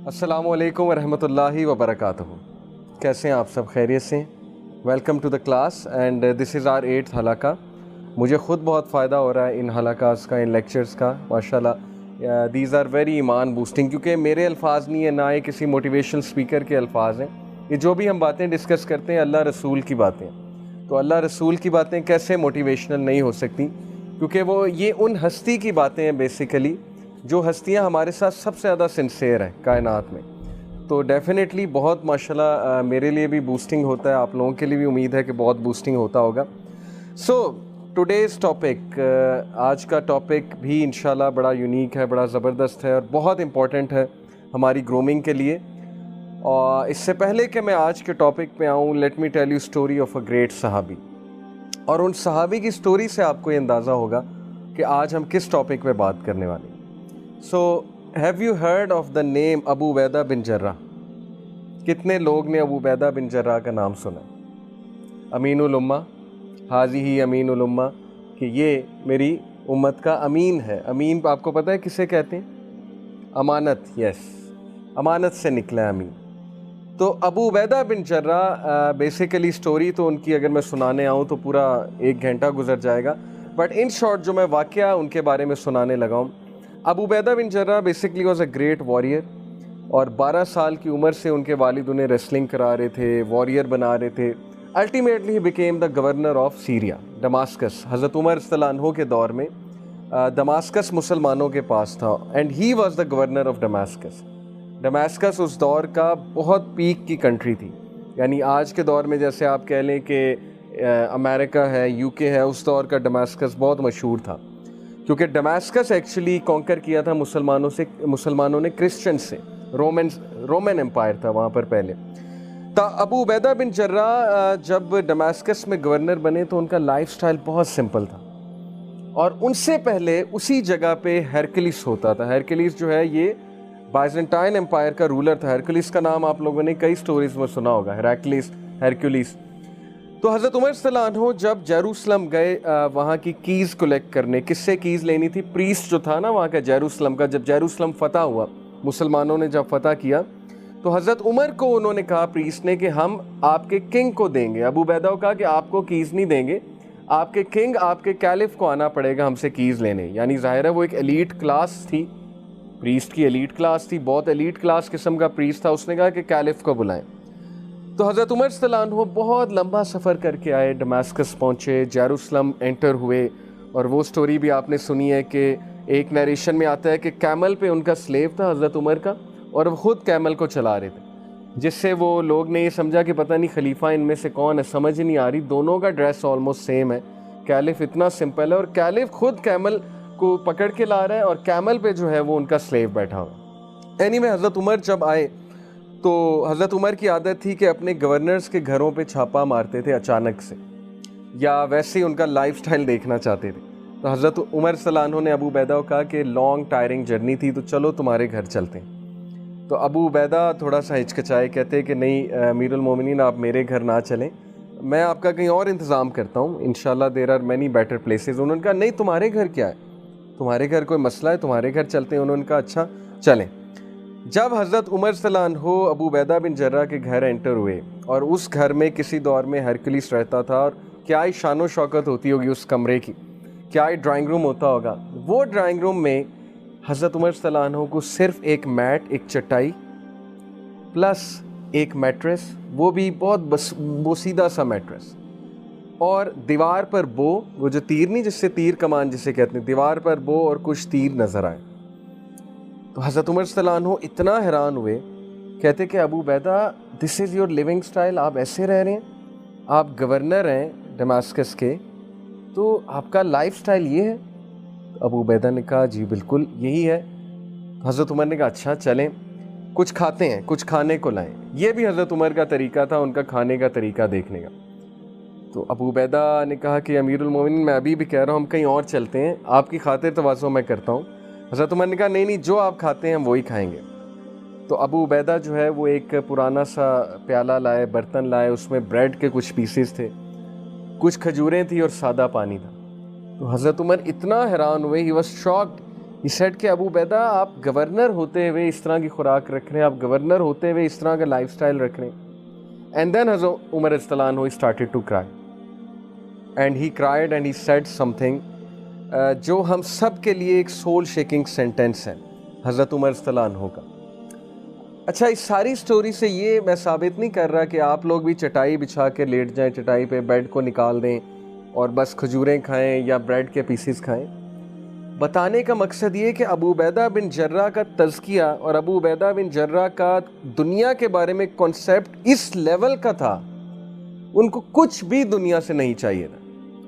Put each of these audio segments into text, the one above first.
السلام علیکم ورحمۃ اللہ وبرکاتہ. کیسے ہیں آپ سب؟ خیریت سے ہیں؟ Welcome to the class and this is our 8th حلقہ. مجھے خود بہت فائدہ ہو رہا ہے ان حلقات کا، ان لیکچرز کا. ماشاء اللہ دیز آر ویری ایمان بوسٹنگ، کیونکہ میرے الفاظ نہیں ہیں، نہ ہی کسی موٹیویشنل اسپیکر کے الفاظ ہیں. یہ جو بھی ہم باتیں ڈسکس کرتے ہیں اللہ رسول کی باتیں. تو اللہ رسول کی باتیں کیسے موٹیویشنل نہیں ہو سکتی؟ کیونکہ وہ یہ ان ہستی کی باتیں ہیں بیسیکلی جو ہستیاں ہمارے ساتھ سب سے زیادہ سنسیئر ہیں کائنات میں. تو ڈیفینیٹلی بہت ماشاءاللہ میرے لیے بھی بوسٹنگ ہوتا ہے، آپ لوگوں کے لیے بھی امید ہے کہ بہت بوسٹنگ ہوتا ہوگا. سو ٹوڈیز ٹاپک، آج کا ٹاپک بھی انشاءاللہ بڑا یونیک ہے، بڑا زبردست ہے اور بہت امپورٹنٹ ہے ہماری گرومنگ کے لیے. اور اس سے پہلے کہ میں آج کے ٹاپک پہ آؤں، let me tell you story of a great صحابی. اور ان صحابی کی اسٹوری سے آپ کو یہ اندازہ ہوگا کہ آج ہم کس ٹاپک پہ بات کرنے والے ہیں. So have you heard of the name Abu Ubaidah bin Jarrah? کتنے لوگ نے ابو عبیدہ بن جرح کا نام سنا؟ امین الامہ، حاضی امین الامہ، کہ یہ میری امت کا امین ہے. امین آپ کو پتہ ہے کسے کہتے ہیں؟ امانت. یس، امانت سے نکلا ہے امین. تو ابو عبیدہ بن جرح بیسیکلی سٹوری تو ان کی اگر میں سنانے آؤں تو پورا 1 گھنٹہ گزر جائے گا، بٹ ان شارٹ جو میں واقعہ ان کے بارے میں سنانے لگا ہوں. ابو عبیدہ بن جرح basically was a great warrior, اور 12 سال کی عمر سے ان کے والد انہیں ریسلنگ کرا رہے تھے، واریئر بنا رہے تھے. Ultimately he became the governor of Syria, Damascus. حضرت عمر رضی اللہ عنہ کے دور میں ڈماسکس مسلمانوں کے پاس تھا، and he was the governor of Damascus. Damascus اس دور کا بہت پیک کی کنٹری تھی. یعنی آج کے دور میں جیسے آپ کہہ لیں کہ امریکہ ہے، یو کے ہے، اس دور کا ڈماسکس بہت مشہور تھا، کیونکہ ڈماسکس ایکچولی کانکر کیا تھا مسلمانوں نے کرسچن سے. رومن امپائر تھا وہاں پر پہلے. تا ابو عبیدہ بن جرح جب ڈماسکس میں گورنر بنے تو ان کا لائف سٹائل بہت سمپل تھا. اور ان سے پہلے اسی جگہ پہ ہیرکلیس ہوتا تھا. ہیرکلیس جو ہے یہ بائزنٹائن امپائر کا رولر تھا. ہیرکلیس کا نام آپ لوگوں نے کئی سٹوریز میں سنا ہوگا، ہیرکلیس. تو حضرت عمر صلی اللہ عنہ جب جیروسلم گئے وہاں کی کیز کلیکٹ کرنے. کس سے کیز لینی تھی؟ پریسٹ جو تھا نا وہاں کا جیروسلم کا. جب جیروسلم فتح ہوا، مسلمانوں نے جب فتح کیا تو حضرت عمر کو انہوں نے کہا، پریسٹ نے، کہ ہم آپ کے کنگ کو دیں گے. ابو عبیدہ کو کہا کہ آپ کو کیز نہیں دیں گے، آپ کے کنگ، آپ کے کیلف کو آنا پڑے گا ہم سے کیز لینے. یعنی ظاہر ہے وہ ایک ایلیٹ کلاس تھی، پریسٹ کی ایلیٹ کلاس تھی، بہت ایلیٹ کلاس قسم کا پریسٹ تھا. اس نے کہا کہ کیلف کو بلائیں. تو حضرت عمر صلی اللہ عنہ بہت لمبا سفر کر کے آئے، ڈماسکس پہنچے، جیروسلم انٹر ہوئے. اور وہ سٹوری بھی آپ نے سنی ہے کہ ایک نیریشن میں آتا ہے کہ کیمل پہ ان کا سلیو تھا حضرت عمر کا، اور وہ خود کیمل کو چلا رہے تھے، جس سے وہ لوگ نے یہ سمجھا کہ پتہ نہیں خلیفہ ان میں سے کون ہے. سمجھ نہیں آ رہی، دونوں کا ڈریس آلموسٹ سیم ہے، کیلف اتنا سمپل ہے، اور کیلف خود کیمل کو پکڑ کے لا رہا ہے اور کیمل پہ جو ہے وہ ان کا سلیو بیٹھا ہوا. اینی میں حضرت عمر جب آئے تو حضرت عمر کی عادت تھی کہ اپنے گورنرز کے گھروں پہ چھاپا مارتے تھے اچانک سے، یا ویسے ہی ان کا لائف سٹائل دیکھنا چاہتے تھے. تو حضرت عمر صلی اللہ عنہ نے ابو عبیدہ کو کہا کہ لانگ ٹائرنگ جرنی تھی تو چلو تمہارے گھر چلتے ہیں. تو ابو عبیدہ تھوڑا سا ہچکچائے، کہتے کہ نہیں امیر المومنین آپ میرے گھر نہ چلیں، میں آپ کا کہیں اور انتظام کرتا ہوں، انشاءاللہ there are many better places. انہوں نے کہا نہیں تمہارے گھر کیا ہے، تمہارے گھر کوئی مسئلہ ہے، تمہارے گھر چلتے ہیں. انہوں نے کہا اچھا چلیں. جب حضرت عمر صلی اللہ عنہ ابو عبیدہ بن جرح کے گھر انٹر ہوئے، اور اس گھر میں کسی دور میں ہرکلیس رہتا تھا، اور کیا ہی شان و شوکت ہوتی ہوگی اس کمرے کی، کیا ہی ڈرائنگ روم ہوتا ہوگا. وہ ڈرائنگ روم میں حضرت عمر صلی اللہ عنہ کو صرف ایک میٹ، ایک چٹائی پلس ایک میٹریس، وہ بھی بہت بوسیدہ سا میٹریس، اور دیوار پر بو، وہ جو تیر نہیں جس سے تیر کمان جسے کہتے ہیں، دیوار پر بو اور کچھ تیر نظر آئے. تو حضرت عمر صلی اللہ عنہ اتنا حیران ہوئے، کہتے کہ ابو عبیدہ دس از یور لیونگ سٹائل، آپ ایسے رہ رہے ہیں، آپ گورنر ہیں ڈماسکس کے، تو آپ کا لائف سٹائل یہ ہے؟ ابو عبیدہ نے کہا جی بالکل یہی ہے. حضرت عمر نے کہا اچھا چلیں کچھ کھاتے ہیں، کچھ کھانے کو لائیں. یہ بھی حضرت عمر کا طریقہ تھا، ان کا کھانے کا طریقہ دیکھنے کا. تو ابو عبیدہ نے کہا کہ امیر المومنین میں ابھی بھی کہہ رہا ہوں ہم کہیں اور چلتے ہیں، آپ کی خاطر تواضع میں کرتا ہوں. حضرت عمر نے کہا نہیں جو آپ کھاتے ہیں ہم وہی کھائیں گے. تو ابو عبیدہ جو ہے وہ ایک پرانا سا پیالہ لائے، برتن لائے، اس میں بریڈ کے کچھ پیسز تھے، کچھ کھجوریں تھیں اور سادہ پانی تھا. تو حضرت عمر اتنا حیران ہوئے، he was shocked He said کہ ابو عبیدہ آپ گورنر ہوتے ہوئے اس طرح کی خوراک رکھ رہے ہیں, آپ گورنر ہوتے ہوئے اس طرح کا لائف سٹائل رکھ رہے ہیں. And then حضرت عمر رضی اللہ عنہ started to cry. And he cried and he said something جو ہم سب کے لیے ایک سول شیکنگ سینٹینس ہے حضرت عمر رضی اللہ عنہ کا. اچھا, اس ساری سٹوری سے یہ میں ثابت نہیں کر رہا کہ آپ لوگ بھی چٹائی بچھا کے لیٹ جائیں, چٹائی پہ بیڈ کو نکال دیں اور بس کھجوریں کھائیں یا بریڈ کے پیسز کھائیں. بتانے کا مقصد یہ کہ ابو عبیدہ بن جرہ کا تزکیہ اور ابو عبیدہ بن جرہ کا دنیا کے بارے میں کنسیپٹ اس لیول کا تھا, ان کو کچھ بھی دنیا سے نہیں چاہیے تھا.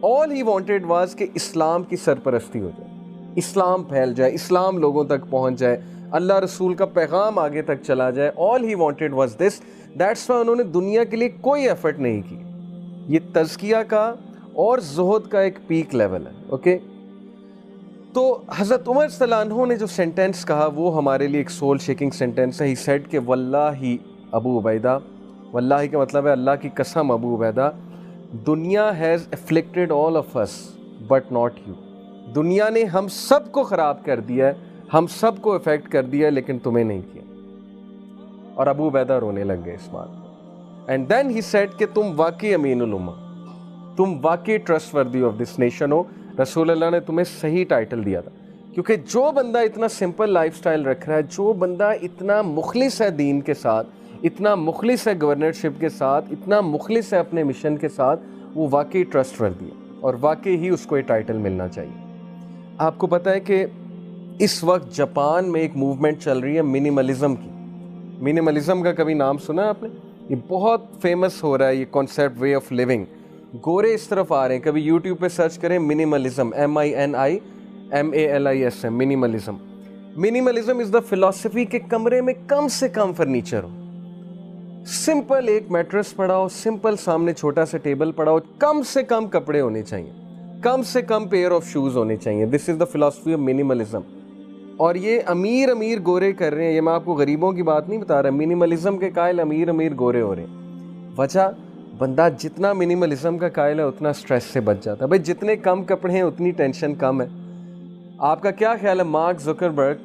آل ہی وانٹڈ واز کہ اسلام کی سرپرستی ہو جائے, اسلام پھیل جائے, اسلام لوگوں تک پہنچ جائے, اللہ رسول کا پیغام آگے تک چلا جائے. All he wanted was this. That's why انہوں نے دنیا کے لیے کوئی ایفرٹ نہیں کی. یہ تزکیہ کا اور زہد کا ایک پیک لیول ہے. اوکے, تو حضرت عمر صلی اللہ عنہ نے جو سینٹینس کہا وہ ہمارے لیے ایک سول شیکنگ سینٹینس ہے. ہی سیڈ کہ واللہ ابو عبیدہ, واللہ کا مطلب ہے اللہ کی قسم ابو عبیدہ, دنیا has afflicted all of us but not you. دنیا نے ہم سب کو خراب کر دیا ہے, ہم سب کو افیکٹ کر دیا ہے, لیکن تمہیں نہیں کیا. اور ابو عبیدہ رونے لگ گئے اس بات پر. اینڈ دین ہی سیڈ کہ تم واقعی امین الامہ, تم واقعی trust worthy of this nation ہو. رسول اللہ نے تمہیں صحیح ٹائٹل دیا تھا, کیونکہ جو بندہ اتنا سمپل لائف سٹائل رکھ رہا ہے, جو بندہ اتنا مخلص ہے دین کے ساتھ, اتنا مخلص ہے گورنرشپ کے ساتھ, اتنا مخلص ہے اپنے مشن کے ساتھ, وہ واقعی ٹرسٹ وردی ہے اور واقعی ہی اس کو یہ ٹائٹل ملنا چاہیے. آپ کو پتہ ہے کہ اس وقت جاپان میں ایک موومنٹ چل رہی ہے منیملزم کی. منیملزم کا کبھی نام سنا آپ نے؟ یہ بہت فیمس ہو رہا ہے یہ کانسیپٹ, وے آف لیونگ. گورے اس طرف آ رہے ہیں, کبھی یوٹیوب پہ سرچ کریں منیملزم, MINIMALISM, منیملزم. منیملزم از دا فلاسفی کہ کمرے میں کم سے کم فرنیچر ہو, سمپل ایک میٹرس پڑا ہو, سمپل سامنے چھوٹا سا ٹیبل پڑا ہو, کم سے کم کپڑے ہونے چاہیے, کم سے کم پیئر آف شوز ہونے چاہیے. دس از دا فلاسفی آف منیملزم. اور یہ امیر گورے کر رہے ہیں, یہ میں آپ کو غریبوں کی بات نہیں بتا رہا. منیملزم کے قائل امیر گورے ہو رہے ہیں. وجہ, بندہ جتنا منیملزم کا قائل ہے اتنا سٹریس سے بچ جاتا ہے. بھائی جتنے کم کپڑے ہیں اتنی ٹینشن کم ہے. آپ کا کیا خیال ہے مارک زکربرگ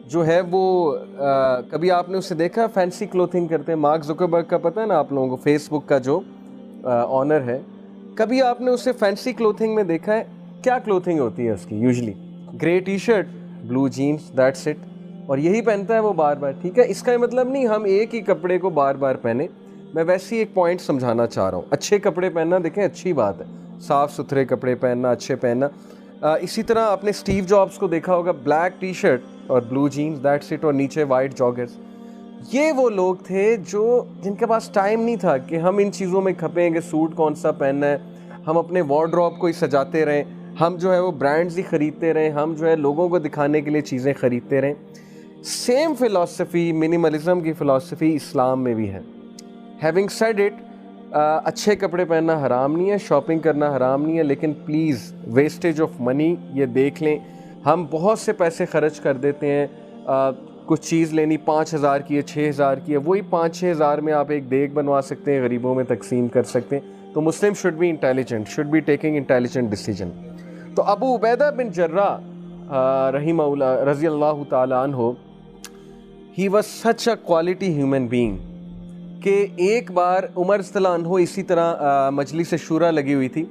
جو ہے وہ کبھی آپ نے اسے دیکھا فینسی کلوتھنگ کرتے ہیں؟ مارک زکربرگ کا پتہ ہے نا آپ لوگوں کو, فیس بک کا جو آنر ہے, کبھی آپ نے اسے فینسی کلوتھنگ میں دیکھا ہے؟ کیا کلوتھنگ ہوتی ہے اس کی؟ Usually grey T shirt, blue jeans, that's it, اور یہی پہنتا ہے وہ بار بار. ٹھیک ہے, اس کا مطلب نہیں ہم ایک ہی کپڑے کو بار بار پہنیں. میں ویسے ہی ایک پوائنٹ سمجھانا چاہ رہا ہوں. اچھے کپڑے پہننا دیکھیں اچھی بات ہے, صاف ستھرے کپڑے پہننا, اچھے پہننا. اسی طرح آپ نے اسٹیو جابس کو دیکھا ہوگا, بلیک ٹی شرٹ اور بلو جینس, دیٹس اٹ, اور نیچے وائٹ جاگرز. یہ وہ لوگ تھے جن کے پاس ٹائم نہیں تھا کہ ہم ان چیزوں میں کھپیں کہ سوٹ کون سا پہننا ہے, ہم اپنے وارڈروب کو ہی سجاتے رہیں, ہم جو ہے وہ برانڈز ہی خریدتے رہیں, ہم جو ہے لوگوں کو دکھانے کے لیے چیزیں خریدتے رہیں. سیم فلاسفی, منیملزم کی فلاسفی اسلام میں بھی ہے. ہیونگ سیڈ اٹ, اچھے کپڑے پہننا حرام نہیں ہے, شاپنگ کرنا حرام نہیں ہے, لیکن پلیز ویسٹیج آف منی یہ دیکھ لیں. ہم بہت سے پیسے خرچ کر دیتے ہیں, کچھ چیز لینی 5,000 کی ہے, 6,000 کی ہے, وہی 5-6 ہزار میں آپ ایک دیگ بنوا سکتے ہیں, غریبوں میں تقسیم کر سکتے ہیں. تو Muslim should be intelligent, should be taking intelligent decision. تو ابو عبیدہ بن جرہ رحمہ اللہ رضی اللہ تعالیٰ عنہ, he was such a quality human being کہ ایک بار عمر صلی اللہ عنہ اسی طرح مجلس شورا لگی ہوئی تھی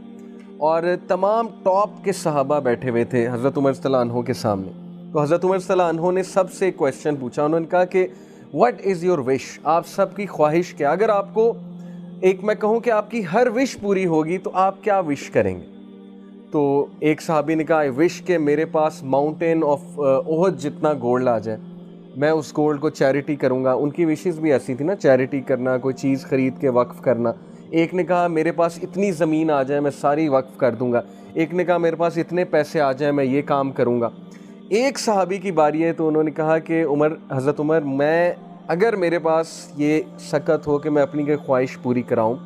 اور تمام ٹاپ کے صحابہ بیٹھے ہوئے تھے حضرت عمر صلی اللہ عنہ کے سامنے. تو حضرت عمر صلی اللہ عنہ نے سب سے ایک کویسچن پوچھا. انہوں نے کہا کہ واٹ از یور وش, آپ سب کی خواہش کیا؟ اگر آپ کو ایک میں کہوں کہ آپ کی ہر وش پوری ہوگی تو آپ کیا وش کریں گے؟ تو ایک صحابی نے کہا آئی وش کہ میرے پاس ماؤنٹین آف احد جتنا گولڈ آ جائے, میں اس گولڈ کو چیریٹی کروں گا. ان کی وشز بھی ایسی تھی نا, چیریٹی کرنا, کوئی چیز خرید کے وقف کرنا. ایک نے کہا میرے پاس اتنی زمین آ جائے میں ساری وقف کر دوں گا. ایک نے کہا میرے پاس اتنے پیسے آ جائیں میں یہ کام کروں گا. ایک صحابی کی باری ہے تو انہوں نے کہا کہ حضرت عمر, میں اگر میرے پاس یہ سکت ہو کہ میں اپنی کوئی خواہش پوری کراؤں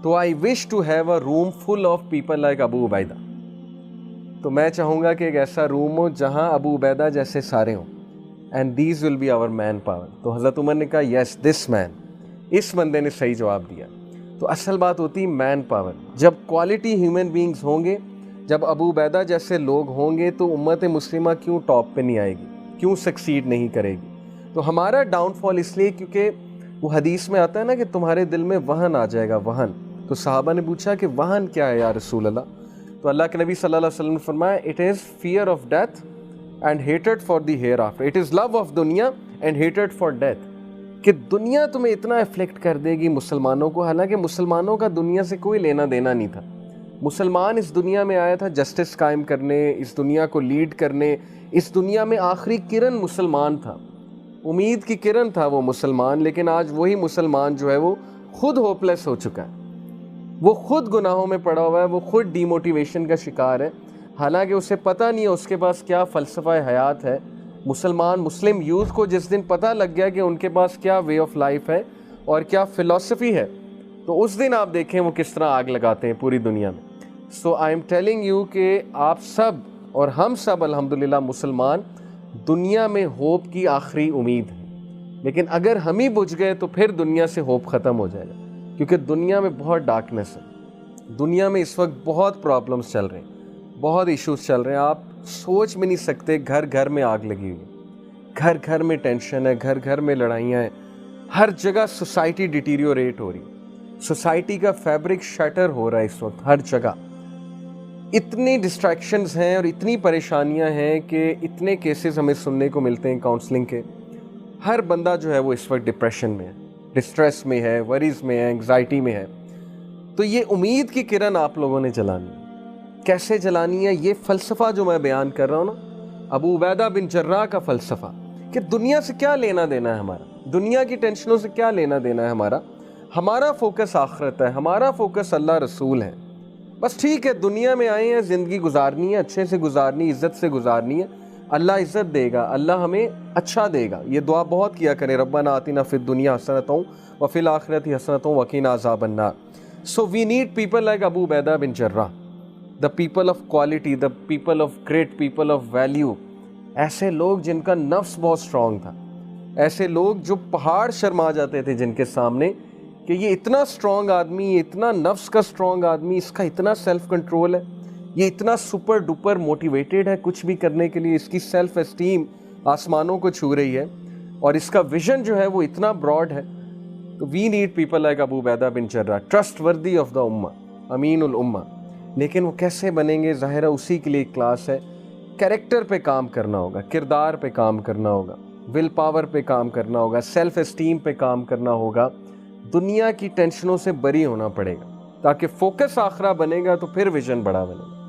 تو I wish to have a room full of people like Abu Ubaidah. تو میں چاہوں گا کہ ایک ایسا روم ہو جہاں ابو عبیدہ جیسے سارے ہوں, and these will be our man power. تو حضرت عمر نے کہا یس دس مین, اس بندے نے صحیح جواب دیا. تو اصل بات ہوتی مین پاور. جب کوالٹی ہیومن بینگز ہوں گے, جب ابو عبیدہ جیسے لوگ ہوں گے تو امت مسلمہ کیوں ٹاپ پہ نہیں آئے گی, کیوں سکسیڈ نہیں کرے گی. تو ہمارا ڈاؤن فال اس لیے کیونکہ وہ حدیث میں آتا ہے نا کہ تمہارے دل میں وہن آ جائے گا, وہن. تو صحابہ نے پوچھا کہ وہن کیا ہے یا رسول اللہ؟ تو اللہ کے نبی صلی اللہ علیہ وسلم نے فرمایا it is fear of death and hated for the hereafter. It is love of دنیا اینڈ ہیٹڈ فار ڈیتھ. کہ دنیا تمہیں اتنا افلیکٹ کر دے گی مسلمانوں کو, حالانکہ مسلمانوں کا دنیا سے کوئی لینا دینا نہیں تھا. مسلمان اس دنیا میں آیا تھا جسٹس قائم کرنے, اس دنیا کو لیڈ کرنے. اس دنیا میں آخری کرن مسلمان تھا, امید کی کرن تھا وہ مسلمان. لیکن آج وہی مسلمان جو ہے وہ خود ہوپلیس ہو چکا ہے, وہ خود گناہوں میں پڑا ہوا ہے, وہ خود ڈی موٹیویشن کا شکار ہے. حالانکہ اسے پتہ نہیں ہے اس کے پاس کیا فلسفہ حیات ہے. مسلم یوتھ کو جس دن پتہ لگ گیا کہ ان کے پاس کیا وے آف لائف ہے اور کیا فلسفی ہے, تو اس دن آپ دیکھیں وہ کس طرح آگ لگاتے ہیں پوری دنیا میں. سو آئی ایم ٹیلنگ یو کہ آپ سب اور ہم سب الحمدللہ مسلمان دنیا میں ہوپ کی آخری امید ہے. لیکن اگر ہم ہی بجھ گئے تو پھر دنیا سے ہوپ ختم ہو جائے گا, کیونکہ دنیا میں بہت ڈارکنیس ہے. دنیا میں اس وقت بہت پرابلمس چل رہے ہیں, بہت ایشوز چل رہے ہیں. آپ سوچ بھی نہیں سکتے, گھر گھر میں آگ لگی ہوئی ہے, گھر گھر میں ٹینشن ہے, گھر گھر میں لڑائیاں ہیں, ہر جگہ سوسائٹی ڈیٹیریوریٹ ہو رہی ہے, سوسائٹی کا فیبرک شیٹر ہو رہا ہے اس وقت ہر جگہ. اتنی ڈسٹریکشنز ہیں اور اتنی پریشانیاں ہیں کہ اتنے کیسز ہمیں سننے کو ملتے ہیں کاؤنسلنگ کے. ہر بندہ جو ہے وہ اس وقت ڈپریشن میں ہے, ڈسٹریس میں ہے, وریز میں ہے, انگزائٹی میں ہے. تو یہ امید کی کرن آپ لوگوں نے جلانی ہے. کیسے جلانی ہے؟ یہ فلسفہ جو میں بیان کر رہا ہوں نا, ابو عبیدہ بن جراح کا فلسفہ, کہ دنیا سے کیا لینا دینا ہے ہمارا, دنیا کی ٹینشنوں سے کیا لینا دینا ہے ہمارا. ہمارا فوکس آخرت ہے, ہمارا فوکس اللہ رسول ہے. بس ٹھیک ہے, دنیا میں آئے ہیں, زندگی گزارنی ہے, اچھے سے گزارنی, عزت سے گزارنی ہے. اللہ عزت دے گا, اللہ ہمیں اچھا دے گا. یہ دعا بہت کیا کریں, ربنا آتنا فی الدنیا حسنۃ وفی الآخرۃ حسنۃ وقنا عذاب النار. So we need people like Abu Ubaidah bin Jarrah, the people of quality, the people of grit, people of value. ایسے لوگ جن کا نفس بہت سٹرونگ تھا, ایسے لوگ جو پہاڑ شرما جاتے تھے جن کے سامنے کہ یہ اتنا سٹرونگ آدمی, یہ اتنا نفس کا سٹرونگ آدمی, اس کا اتنا سیلف کنٹرول ہے, یہ اتنا سپر ڈوپر موٹیویٹڈ ہے کچھ بھی کرنے کے لیے, اس کی سیلف اسٹیم آسمانوں کو چھو رہی ہے, اور اس کا ویژن جو ہے وہ اتنا براڈ ہے. تو وی نیڈ پیپل لائک ابو عبیدہ بن جراح, ٹرسٹ وردی آف دا امہ, امین الامہ. لیکن وہ کیسے بنیں گے؟ ظاہر ہے اسی کے لیے کلاس ہے. کیریکٹر پہ کام کرنا ہوگا, کردار پہ کام کرنا ہوگا, ول پاور پہ کام کرنا ہوگا, سیلف اسٹیم پہ کام کرنا ہوگا. دنیا کی ٹینشنوں سے بری ہونا پڑے گا, تاکہ فوکس آخرہ بنے گا تو پھر ویژن بڑا بنے گا.